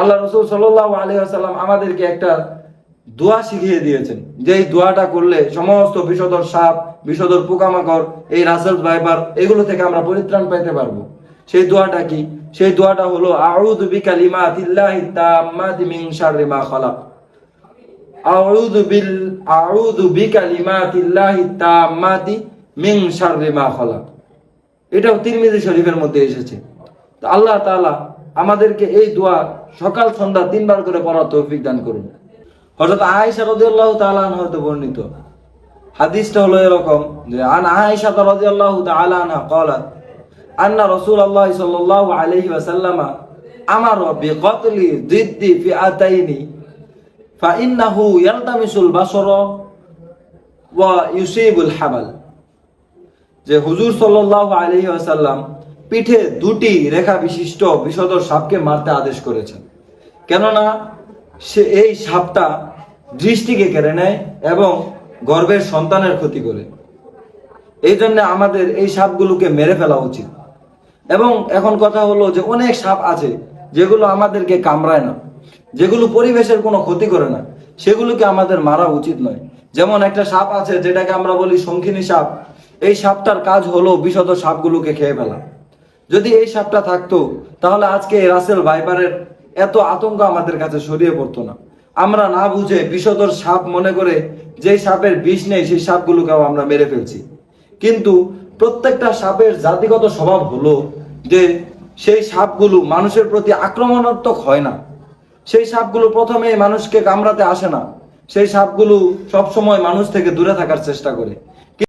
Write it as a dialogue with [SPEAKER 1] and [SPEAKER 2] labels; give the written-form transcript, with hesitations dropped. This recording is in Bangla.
[SPEAKER 1] আল্লাহ রাসূল সাল্লাল্লাহু আলাইহি ওয়াসাল্লাম আমাদেরকে একটা দোয়া শিখিয়ে দিয়েছেন, যে এই দোয়াটা করলে সমস্ত বিষধর সাপ, বিষধর পোকামাকড়, এই রাসেল ভাইপার, এগুলো থেকে আমরা পরিত্রাণ পেতে পারবো। সেই দোয়াটা কি? সেই দোয়াটা হলো আউযু বিকালিমাতিল্লাহি তাম্মাতি মিন শাররি মা খালাক। আউযু বিকালিমাতিল্লাহি তাম্মাতি মিন শাররি মা খালাক। এটাও তিরমিজি শরীফের মধ্যে এসেছে। তো আল্লাহ তাআলা আমাদেরকে এই দোয়া সকাল সন্ধ্যা 3 বার করে পড়ার তৌফিক দান করুন। হযরত আয়েশা রাদিয়াল্লাহু তাআলা আনহা হতে বর্ণিত হাদিসটা হলো এরকম যে আন আয়েশা রাদিয়াল্লাহু তাআলা আনহা قالت আন্না রাসূলুল্লাহ সাল্লাল্লাহু আলাইহি ওয়াসাল্লাম আমারা বিকতলি জিদ্দি ফিআতাইনি ফাইন্নাহু ইয়ালতামিসুল বাসরা ওয়া ইউসিবুল হাবাল। যে হুজুর সাল্লাল্লাহু আলাইহি ওয়াসাল্লাম পিঠে 2টি রেখা বিশিষ্ট বিষধর সাপকে মারতে আদেশ করেছেন, কেননা এই সাপটা দৃষ্টিকে কেড়ে নেয় এবং গর্ভের সন্তানের ক্ষতি করে। এই জন্য আমাদের এই সাপগুলোকে মেরে ফেলা উচিত। এবং এখন কথা হলো যে অনেক সাপ আছে যেগুলো আমাদেরকে কামড়ায় না, যেগুলো পরিবেশের কোনো ক্ষতি করে না, সেগুলোকে আমাদের মারা উচিত নয়। যেমন একটা সাপ আছে যেটাকে আমরা বলি শঙ্খিনী সাপ। এই সাপটার কাজ হলো বিষধর সাপগুলোকে খেয়ে ফেলা। যদি এই সাপটা থাকতো তাহলে আজকে এই রাসেল ভাইপারের এত আতঙ্ক আমাদের কাছে ছড়িয়ে পড়তো না। আমরা না বুঝে বিষধর সাপ মনে করে যে সাপের বিষ নেই সেই সাপগুলোকেও আমরা মেরে ফেলছি। কিন্তু প্রত্যেকটা সাপের জাতিগত স্বভাব হলো যে সেই সাপগুলো মানুষের প্রতি আক্রমণাত্মক হয় না। সেই সাপগুলো প্রথমে মানুষকে কামড়াতে আসে না। সেই সাপগুলো সবসময় মানুষ থেকে দূরে থাকার চেষ্টা করে।